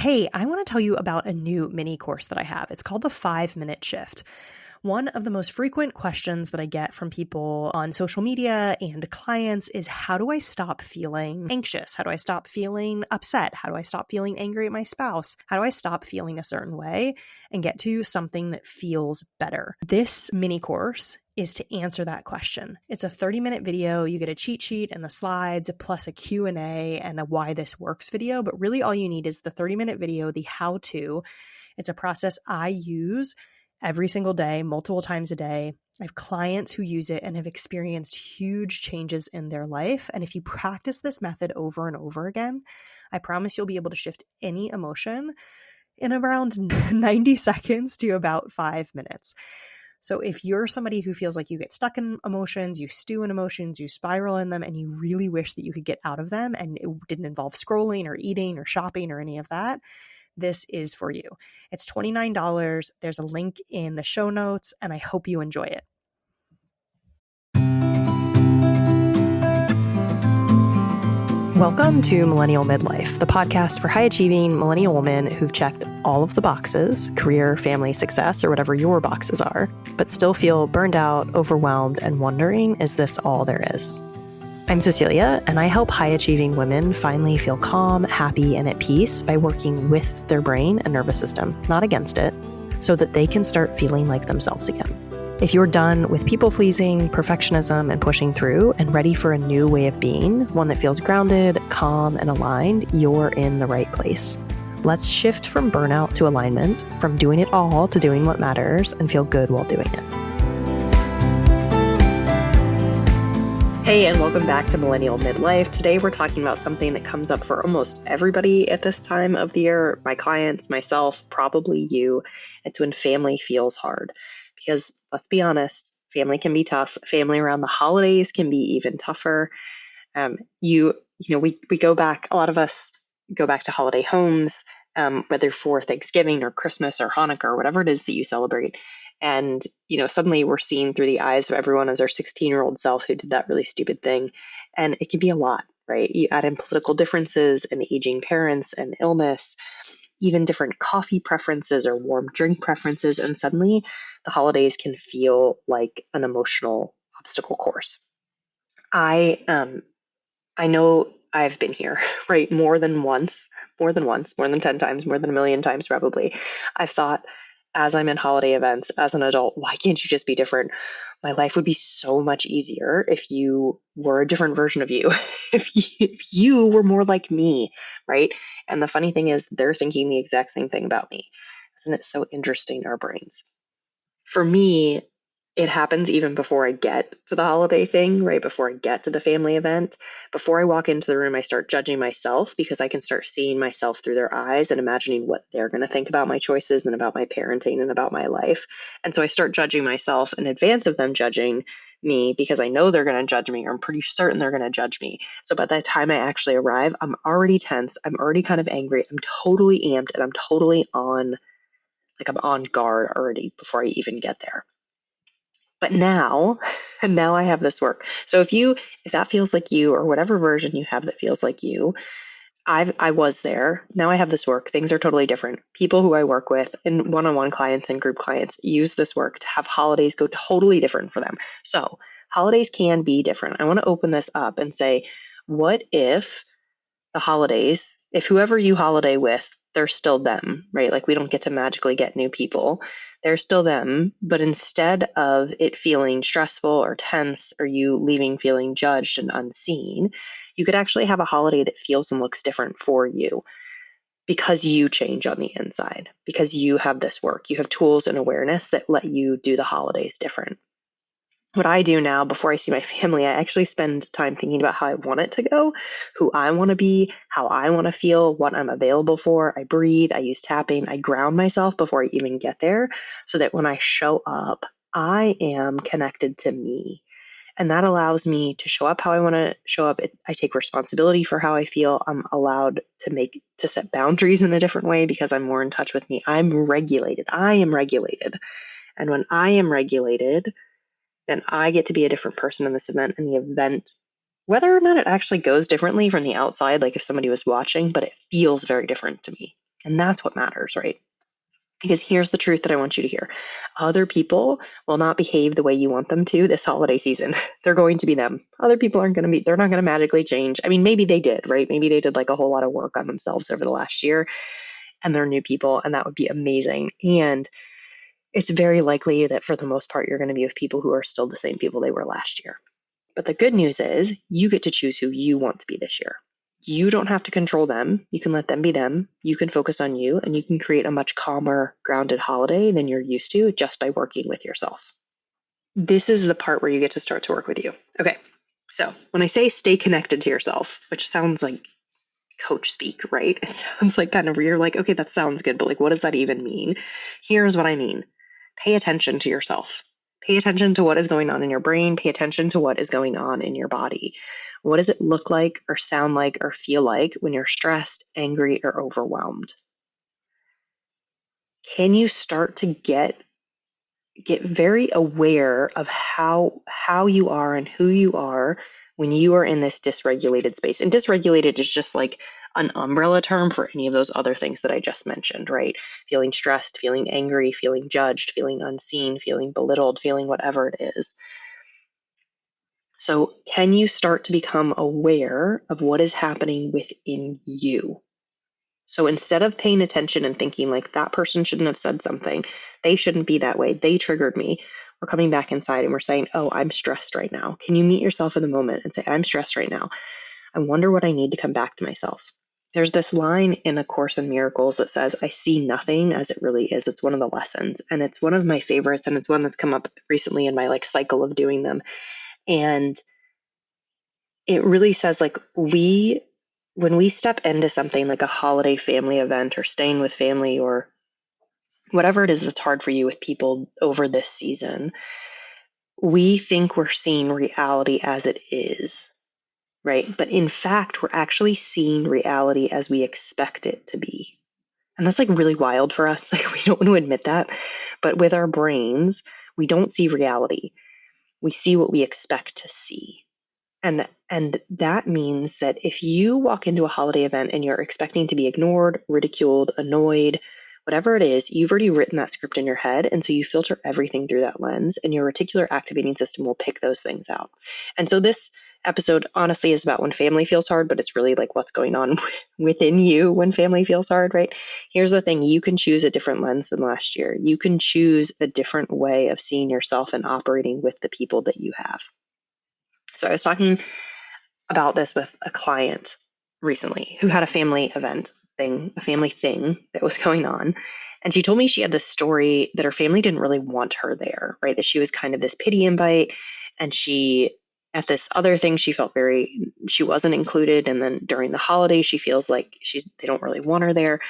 Hey, I want to tell you about a new mini course that I have. It's called the 5 Minute Shift. One of the most frequent questions that I get from people on social media and clients is, how do I stop feeling anxious? How do I stop feeling upset? How do I stop feeling angry at my spouse? How do I stop feeling a certain way and get to something that feels better? This mini course is to answer that question. It's a 30-minute video. You get a cheat sheet and the slides, plus a Q&A and a why this works video. But really all you need is the 30-minute video, the how-to. It's a process I use every single day, multiple times a day. I have clients who use it and have experienced huge changes in their life. And if you practice this method over and over again, I promise you'll be able to shift any emotion in around 90 seconds to about 5 minutes. So if you're somebody who feels like you get stuck in emotions, you stew in emotions, you spiral in them, and you really wish that you could get out of them and it didn't involve scrolling or eating or shopping or any of that, this is for you. It's $29. There's a link in the show notes, and I hope you enjoy it. Welcome to Millennial Midlife, the podcast for high-achieving millennial women who've checked all of the boxes, career, family, success, or whatever your boxes are, but still feel burned out, overwhelmed, and wondering, is this all there is? I'm Cecelia, and I help high-achieving women finally feel calm, happy, and at peace by working with their brain and nervous system, not against it, so that they can start feeling like themselves again. If you're done with people-pleasing, perfectionism, and pushing through, and ready for a new way of being, one that feels grounded, calm, and aligned, you're in the right place. Let's shift from burnout to alignment, from doing it all to doing what matters, and feel good while doing it. Hey, and welcome back to Millennial Midlife. Today we're talking about something that comes up for almost everybody at this time of the year, my clients, myself, probably you. It's when family feels hard. Because let's be honest, family can be tough. Family around the holidays can be even tougher. We go back, a lot of us go back to holiday homes, whether for Thanksgiving or Christmas or Hanukkah or whatever it is that you celebrate. And, suddenly we're seeing through the eyes of everyone as our 16-year-old self who did that really stupid thing. And it can be a lot, right? You add in political differences and aging parents and illness, even different coffee preferences or warm drink preferences. And suddenly the holidays can feel like an emotional obstacle course. I know I've been here, right? More than 10 times, more than a million times probably. I've thought, as I'm in holiday events, as an adult, why can't you just be different? My life would be so much easier if you were a different version of you, if you were more like me, right? And the funny thing is, they're thinking the exact same thing about me. Isn't it so interesting, our brains? For me, it happens even before I get to the holiday thing, right? Before I get to the family event. Before I walk into the room, I start judging myself because I can start seeing myself through their eyes and imagining what they're going to think about my choices and about my parenting and about my life. And so I start judging myself in advance of them judging me because I know they're going to judge me, or I'm pretty certain they're going to judge me. So by the time I actually arrive, I'm already tense. I'm already kind of angry. I'm totally amped, and I'm totally on guard already before I even get there. But now I have this work. So if that feels like you, or whatever version you have that feels like you, I was there. Now I have this work. Things are totally different. People who I work with, and one-on-one clients and group clients, use this work to have holidays go totally different for them. So holidays can be different. I want to open this up and say, what if the holidays, if whoever you holiday with, they're still them, right? Like, we don't get to magically get new people. They're still them, but instead of it feeling stressful or tense, or you leaving feeling judged and unseen, you could actually have a holiday that feels and looks different for you because you change on the inside, because you have this work. You have tools and awareness that let you do the holidays different. What I do now before I see my family, I actually spend time thinking about how I want it to go, who I want to be, how I want to feel, what I'm available for. I breathe, I use tapping, I ground myself before I even get there so that when I show up, I am connected to me. And that allows me to show up how I want to show up. I take responsibility for how I feel. I'm allowed to set boundaries in a different way because I'm more in touch with me. I'm regulated. I am regulated. And when I am regulated, then I get to be a different person in this event, and the event, whether or not it actually goes differently from the outside, like if somebody was watching, but it feels very different to me. And that's what matters, right? Because here's the truth that I want you to hear. Other people will not behave the way you want them to this holiday season. They're going to be them. Other people aren't going to be, they're not going to magically change. I mean, maybe they did, right? Maybe they did like a whole lot of work on themselves over the last year and they're new people, and that would be amazing. And it's very likely that for the most part, you're going to be with people who are still the same people they were last year. But the good news is you get to choose who you want to be this year. You don't have to control them. You can let them be them. You can focus on you, and you can create a much calmer, grounded holiday than you're used to just by working with yourself. This is the part where you get to start to work with you. Okay. So when I say stay connected to yourself, which sounds like coach speak, right? It sounds like kind of, you're like, okay, that sounds good, but like, what does that even mean? Here's what I mean. Pay attention to yourself. Pay attention to what is going on in your brain. Pay attention to what is going on in your body. What does it look like or sound like or feel like when you're stressed, angry, or overwhelmed? Can you start to get very aware of how you are and who you are when you are in this dysregulated space? And dysregulated is just like an umbrella term for any of those other things that I just mentioned, right? Feeling stressed, feeling angry, feeling judged, feeling unseen, feeling belittled, feeling whatever it is. So, can you start to become aware of what is happening within you? So instead of paying attention and thinking like that person shouldn't have said something, they shouldn't be that way, they triggered me, we're coming back inside and we're saying, oh, I'm stressed right now. Can you meet yourself in the moment and say, I'm stressed right now. I wonder what I need to come back to myself. There's this line in A Course in Miracles that says, I see nothing as it really is. It's one of the lessons. And it's one of my favorites. And it's one that's come up recently in my like cycle of doing them. And it really says like when we step into something like a holiday family event or staying with family or whatever it is that's hard for you with people over this season, we think we're seeing reality as it is, right? But in fact, we're actually seeing reality as we expect it to be. And that's like really wild for us. Like we don't want to admit that. But with our brains, we don't see reality. We see what we expect to see. And that means that if you walk into a holiday event and you're expecting to be ignored, ridiculed, annoyed, whatever it is, you've already written that script in your head. And so you filter everything through that lens, and your reticular activating system will pick those things out. And so this episode honestly is about when family feels hard, but it's really like what's going on within you when family feels hard, right? Here's the thing. You can choose a different lens than last year. You can choose a different way of seeing yourself and operating with the people that you have. So I was talking about this with a client recently who had a family event thing, a family thing that was going on. And she told me she had this story that her family didn't really want her there, right? That she was kind of this pity invite. And she, at this other thing, she felt she wasn't included. And then during the holiday, she feels like they don't really want her there.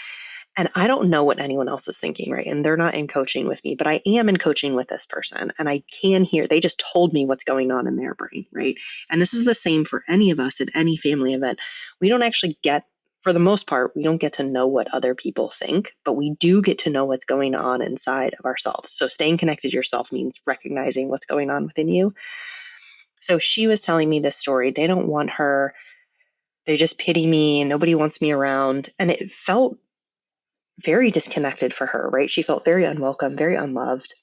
And I don't know what anyone else is thinking, right? And they're not in coaching with me, but I am in coaching with this person. And I can hear, they just told me what's going on in their brain, right? And this is the same for any of us at any family event. We don't actually get, for the most part, we don't get to know what other people think, but we do get to know what's going on inside of ourselves. So staying connected to yourself means recognizing what's going on within you. So she was telling me this story. They don't want her. They just pity me and nobody wants me around. And it felt very disconnected for her, right? She felt very unwelcome, very unloved.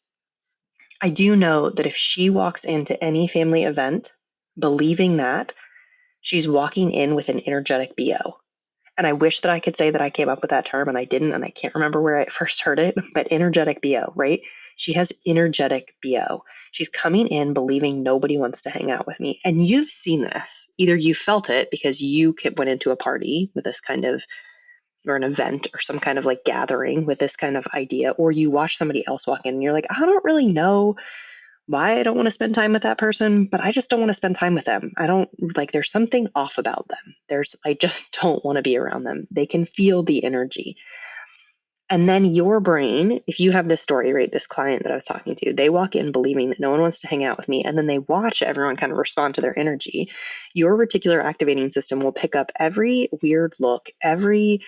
I do know that if she walks into any family event believing that, she's walking in with an energetic BO. And I wish that I could say that I came up with that term and I didn't, and I can't remember where I first heard it, but energetic BO, right? She has energetic BO. She's coming in believing nobody wants to hang out with me. And you've seen this. Either you felt it because you went into a party with this kind of, or an event or some kind of like gathering with this kind of idea, or you watch somebody else walk in and you're like, I don't really know why I don't want to spend time with that person, but I just don't want to spend time with them. I don't like, there's something off about them. I just don't want to be around them. They can feel the energy. And then your brain, if you have this story, right, this client that I was talking to, they walk in believing that no one wants to hang out with me, and then they watch everyone kind of respond to their energy. Your reticular activating system will pick up every weird look, every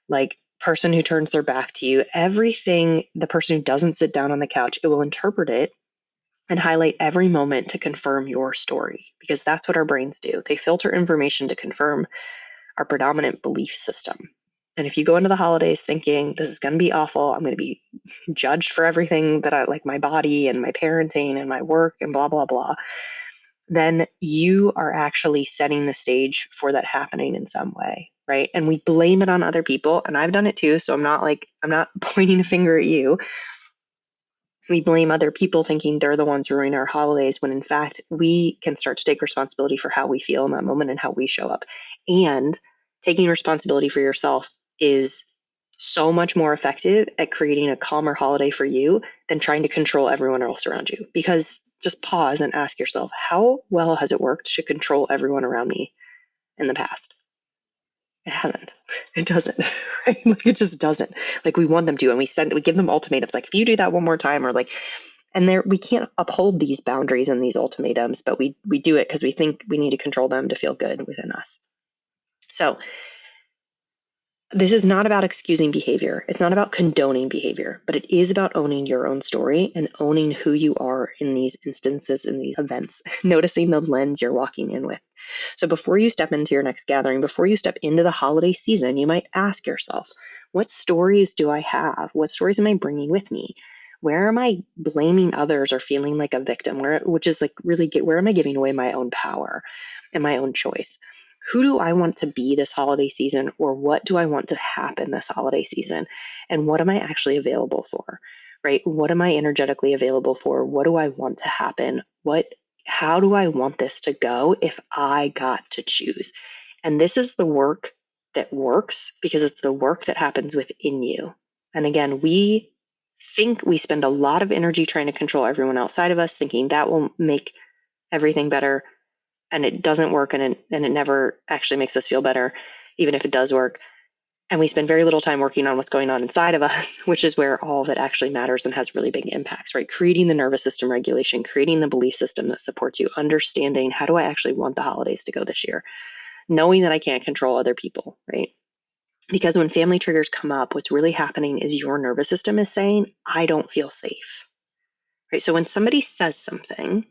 like person who turns their back to you, everything, the person who doesn't sit down on the couch, it will interpret it and highlight every moment to confirm your story, because that's what our brains do. They filter information to confirm our predominant belief system. And if you go into the holidays thinking this is going to be awful, I'm going to be judged for everything that I like, my body and my parenting and my work and blah, blah, blah, then you are actually setting the stage for that happening in some way. Right. And we blame it on other people. And I've done it too. So I'm not pointing a finger at you. We blame other people thinking they're the ones ruining our holidays when in fact we can start to take responsibility for how we feel in that moment and how we show up. And taking responsibility for yourself is so much more effective at creating a calmer holiday for you than trying to control everyone else around you. Because just pause and ask yourself, how well has it worked to control everyone around me in the past? It hasn't. It doesn't. Right? Like it just doesn't. Like we want them to, and we give them ultimatums. Like if you do that one more time, or like, and there we can't uphold these boundaries and these ultimatums, but we do it because we think we need to control them to feel good within us. So this is not about excusing behavior. It's not about condoning behavior, but it is about owning your own story and owning who you are in these instances, in these events, noticing the lens you're walking in with. So before you step into your next gathering, before you step into the holiday season, you might ask yourself, what stories do I have? What stories am I bringing with me? Where am I blaming others or feeling like a victim? Which is like really, where am I giving away my own power and my own choice? Who do I want to be this holiday season, or what do I want to happen this holiday season? And what am I actually available for? Right? What am I energetically available for? What do I want to happen? How do I want this to go if I got to choose? And this is the work that works because it's the work that happens within you. And again, we think we spend a lot of energy trying to control everyone outside of us, thinking that will make everything better. And it doesn't work, and it never actually makes us feel better, even if it does work. And we spend very little time working on what's going on inside of us, which is where all of it actually matters and has really big impacts, right? Creating the nervous system regulation, creating the belief system that supports you, understanding how do I actually want the holidays to go this year, knowing that I can't control other people, right? Because when family triggers come up, what's really happening is your nervous system is saying, I don't feel safe, right? So when somebody says something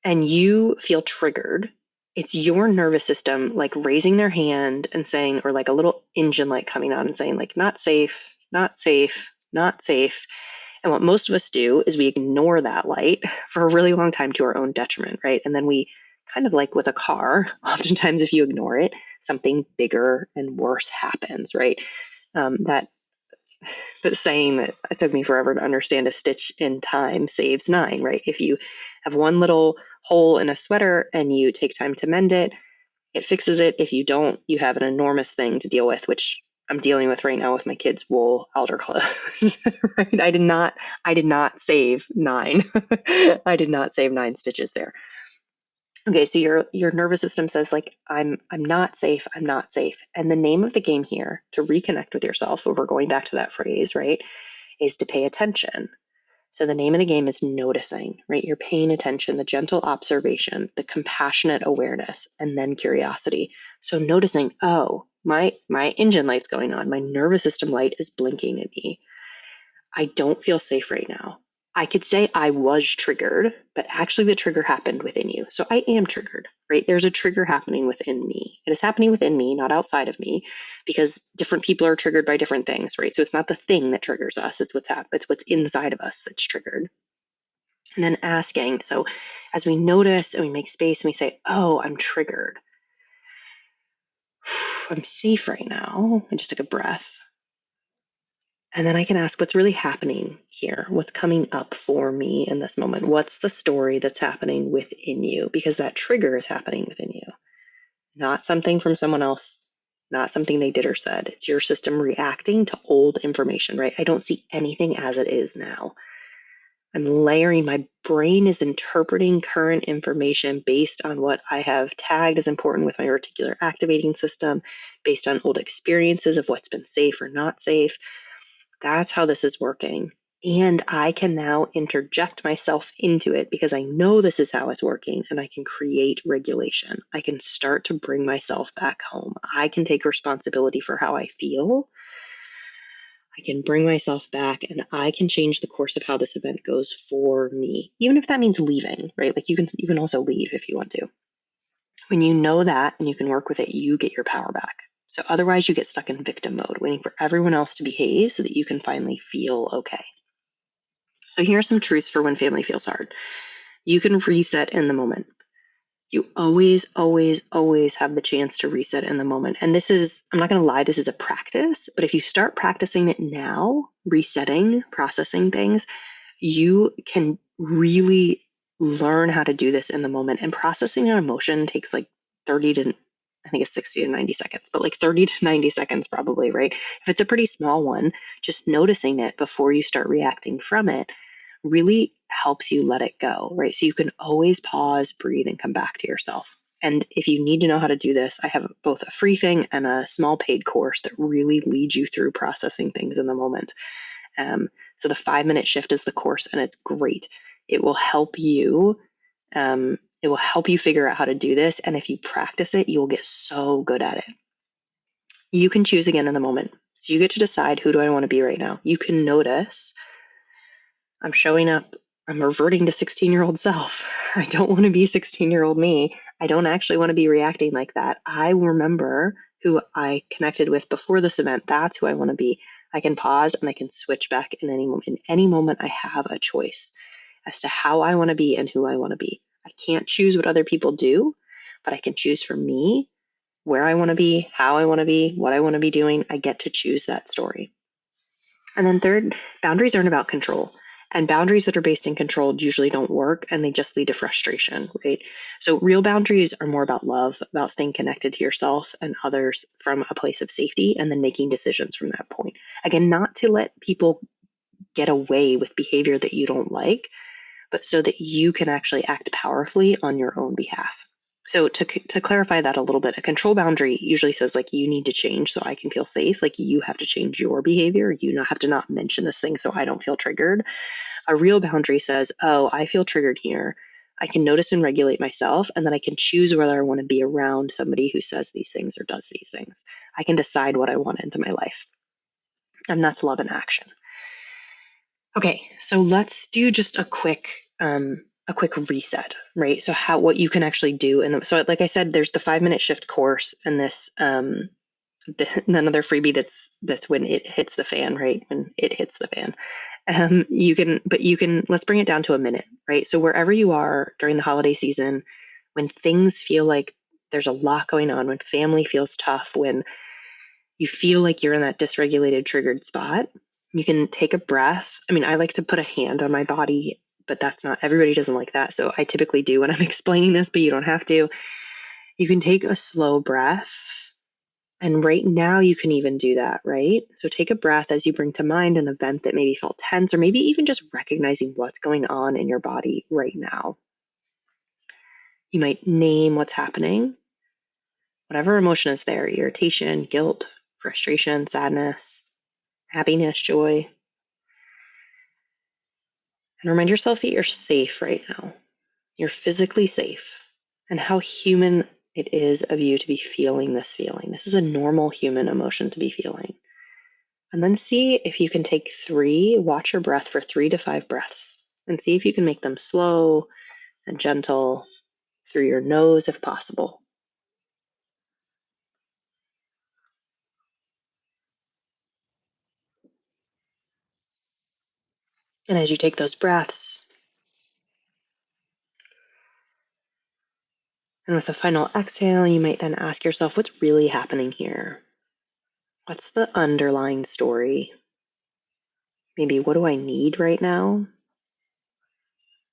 and you feel triggered, it's your nervous system like raising their hand and saying, or like a little engine light coming on and saying, like, not safe, not safe, not safe. And what most of us do is we ignore that light for a really long time to our own detriment, right? And then we kind of like with a car, oftentimes if you ignore it, something bigger and worse happens, right? That saying that it took me forever to understand, a stitch in time saves nine, right? If you have one little hole in a sweater and you take time to mend it, it fixes it. If you don't, you have an enormous thing to deal with, which I'm dealing with right now with my kids' wool outer clothes. Right? I did not save nine. I did not save nine stitches there. Okay, so your nervous system says like I'm not safe, I'm not safe. And the name of the game here to reconnect with yourself, if we're going back to that phrase, right, is to pay attention. So the name of the game is noticing, right? You're paying attention, the gentle observation, the compassionate awareness, and then curiosity. So noticing, oh, my engine light's going on, my nervous system light is blinking at me. I don't feel safe right now. I could say I was triggered, but actually the trigger happened within you. So I am triggered, right? There's a trigger happening within me. It is happening within me, not outside of me, because different people are triggered by different things, right? So it's not the thing that triggers us. It's it's what's inside of us that's triggered. And then asking. So as we notice and we make space and we say, oh, I'm triggered. I'm safe right now. I just took a breath. And then I can ask what's really happening here? What's coming up for me in this moment? What's the story that's happening within you? Because that trigger is happening within you, not something from someone else, not something they did or said. It's your system reacting to old information, right? I don't see anything as it is now. I'm layering, my brain is interpreting current information based on what I have tagged as important with my reticular activating system, based on old experiences of what's been safe or not safe. That's how this is working. And I can now interject myself into it because I know this is how it's working, and I can create regulation. I can start to bring myself back home. I can take responsibility for how I feel. I can bring myself back, and I can change the course of how this event goes for me, even if that means leaving, right? Like you can also leave if you want to. When you know that and you can work with it, you get your power back. So otherwise you get stuck in victim mode, waiting for everyone else to behave so that you can finally feel okay. So here are some truths for when family feels hard. You can reset in the moment. You always, always, always have the chance to reset in the moment. And this is, I'm not going to lie, this is a practice, but if you start practicing it now, resetting, processing things, you can really learn how to do this in the moment. And processing an emotion takes like 30 to, I think it's 60 to 90 seconds, but like 30 to 90 seconds probably, right? If it's a pretty small one, just noticing it before you start reacting from it really helps you let it go, right? So you can always pause, breathe, and come back to yourself. And if you need to know how to do this, I have both a free thing and a small paid course that really leads you through processing things in the moment. So the 5-minute shift is the course, and it's great. It will help you. It will help you figure out how to do this. And if you practice it, you will get so good at it. You can choose again in the moment. So you get to decide, who do I want to be right now? You can notice, I'm showing up, I'm reverting to 16-year-old self. I don't want to be 16-year-old me. I don't actually want to be reacting like that. I remember who I connected with before this event. That's who I want to be. I can pause and I can switch back in any moment. In any moment, I have a choice as to how I want to be and who I want to be. I can't choose what other people do, but I can choose for me where I want to be, how I want to be, what I want to be doing. I get to choose that story. And then third, boundaries aren't about control. And boundaries that are based in control usually don't work, and they just lead to frustration, right? So real boundaries are more about love, about staying connected to yourself and others from a place of safety, and then making decisions from that point. Again, not to let people get away with behavior that you don't like, but so that you can actually act powerfully on your own behalf. So to clarify that a little bit, a control boundary usually says like, you need to change so I can feel safe. Like, you have to change your behavior. You have to not mention this thing so I don't feel triggered. A real boundary says, oh, I feel triggered here. I can notice and regulate myself, and then I can choose whether I want to be around somebody who says these things or does these things. I can decide what I want into my life. And that's love in action. Okay, so let's do just a quick reset, right? So what you can actually do, and so like I said, there's the 5-minute shift course, and this another freebie that's when it hits the fan, right? When it hits the fan, you can let's bring it down to a minute, right? So wherever you are during the holiday season, when things feel like there's a lot going on, when family feels tough, when you feel like you're in that dysregulated, triggered spot, you can take a breath. I mean, I like to put a hand on my body, but that's not, everybody doesn't like that. So I typically do when I'm explaining this, but you don't have to. You can take a slow breath. And right now you can even do that, right? So take a breath as you bring to mind an event that maybe felt tense, or maybe even just recognizing what's going on in your body right now. You might name what's happening, whatever emotion is there: irritation, guilt, frustration, sadness, happiness, joy. And remind yourself that you're safe right now. You're physically safe, and how human it is of you to be feeling this feeling. This is a normal human emotion to be feeling. And then see if you can take watch your breath for 3 to 5 breaths, and see if you can make them slow and gentle through your nose if possible. And as you take those breaths, and with a final exhale, you might then ask yourself, what's really happening here? What's the underlying story? Maybe, what do I need right now?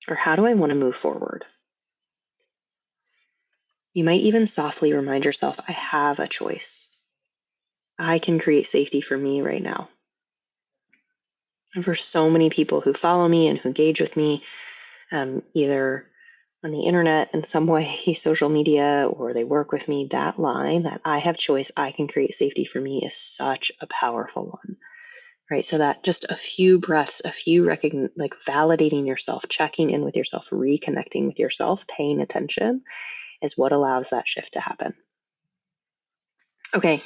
Or how do I want to move forward? You might even softly remind yourself, I have a choice. I can create safety for me right now. And for so many people who follow me and who engage with me, either on the internet in some way, social media, or they work with me, that line, that I have choice, I can create safety for me, is such a powerful one, right? So that just a few breaths, like validating yourself, checking in with yourself, reconnecting with yourself, paying attention, is what allows that shift to happen. Okay,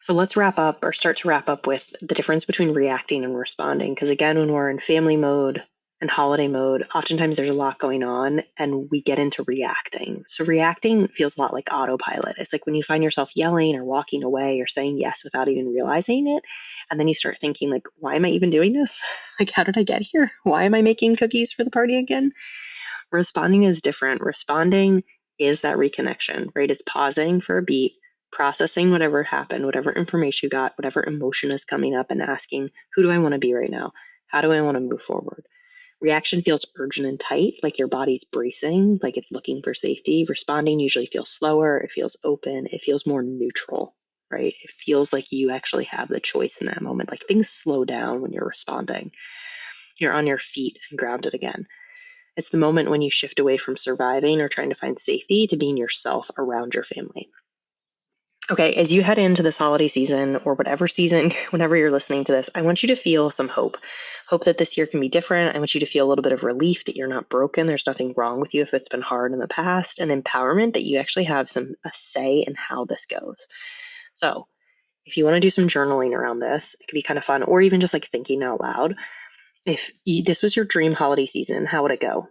so let's start to wrap up with the difference between reacting and responding. Because again, when we're in family mode in holiday mode, oftentimes there's a lot going on and we get into reacting. So reacting feels a lot like autopilot. It's like when you find yourself yelling or walking away or saying yes without even realizing it. And then you start thinking like, why am I even doing this? Like, how did I get here? Why am I making cookies for the party again? Responding is different. Responding is that reconnection, right? It's pausing for a beat, processing whatever happened, whatever information you got, whatever emotion is coming up, and asking, who do I want to be right now? How do I want to move forward? Reaction feels urgent and tight, like your body's bracing, like it's looking for safety. Responding usually feels slower, it feels open, it feels more neutral, right? It feels like you actually have the choice in that moment. Like things slow down when you're responding. You're on your feet and grounded again. It's the moment when you shift away from surviving or trying to find safety to being yourself around your family. Okay, as you head into this holiday season or whatever season, whenever you're listening to this, I want you to feel some hope. Hope that this year can be different. I want you to feel a little bit of relief that you're not broken. There's nothing wrong with you if it's been hard in the past, and empowerment that you actually have a say in how this goes. So if you want to do some journaling around this, it could be kind of fun, or even just like thinking out loud. If this was your dream holiday season, how would it go?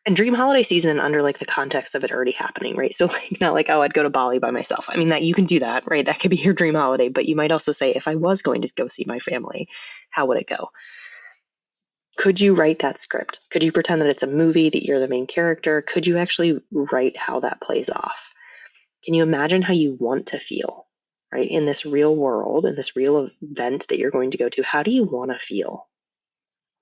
And dream holiday season under like the context of it already happening, right? So like not like, oh, I'd go to Bali by myself. I mean, that you can do that, right? That could be your dream holiday, but you might also say, if I was going to go see my family, how would it go? Could you write that script? Could you pretend that it's a movie, that you're the main character? Could you actually write how that plays off? Can you imagine how you want to feel, right? In this real world, in this real event that you're going to go to, how do you want to feel?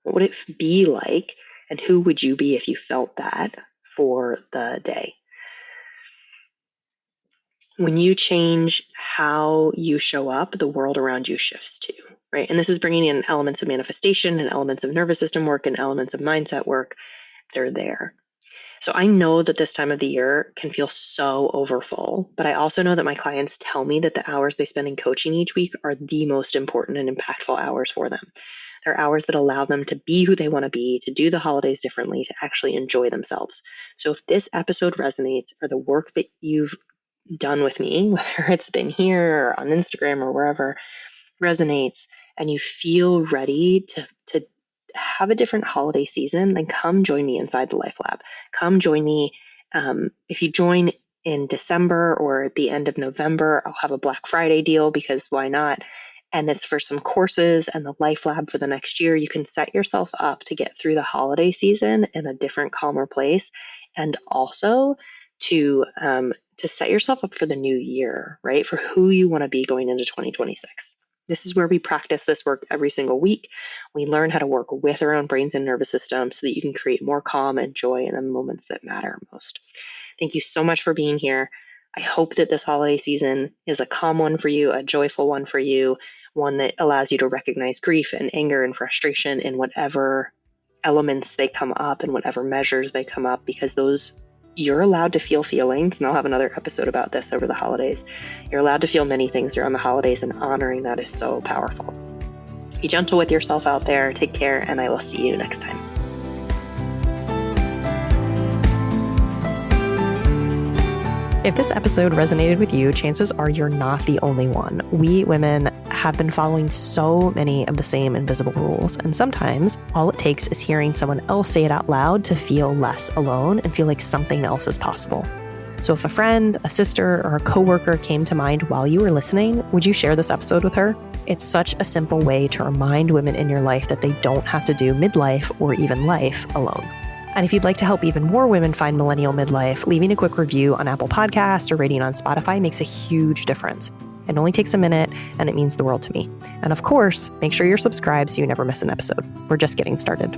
What would it be like? And who would you be if you felt that for the day? When you change how you show up, the world around you shifts too, right? And this is bringing in elements of manifestation and elements of nervous system work and elements of mindset work. They're there. So I know that this time of the year can feel so overfull, but I also know that my clients tell me that the hours they spend in coaching each week are the most important and impactful hours for them. They're hours that allow them to be who they want to be, to do the holidays differently, to actually enjoy themselves. So if this episode resonates, or the work that you've done with me, whether it's been here or on Instagram or wherever, resonates, and you feel ready to have a different holiday season, then come join me inside the Life Lab. Come join me. If you join in December or at the end of November, I'll have a Black Friday deal, because why not? And it's for some courses and the Life Lab for the next year. You can set yourself up to get through the holiday season in a different, calmer place, and also to set yourself up for the new year, right? For who you want to be going into 2026. This is where we practice this work every single week. We learn how to work with our own brains and nervous system so that you can create more calm and joy in the moments that matter most. Thank you so much for being here. I hope that this holiday season is a calm one for you, a joyful one for you, one that allows you to recognize grief and anger and frustration in whatever elements they come up and whatever measures they come up, because you're allowed to feel feelings, and I'll have another episode about this over the holidays. You're allowed to feel many things around the holidays, and honoring that is so powerful. Be gentle with yourself out there. Take care, and I will see you next time. If this episode resonated with you, chances are you're not the only one. We women have been following so many of the same invisible rules, and sometimes all it takes is hearing someone else say it out loud to feel less alone and feel like something else is possible. So if a friend, a sister, or a coworker came to mind while you were listening, would you share this episode with her? It's such a simple way to remind women in your life that they don't have to do midlife or even life alone. And if you'd like to help even more women find millennial midlife, leaving a quick review on Apple Podcasts or rating on Spotify makes a huge difference. It only takes a minute, and it means the world to me. And of course, make sure you're subscribed so you never miss an episode. We're just getting started.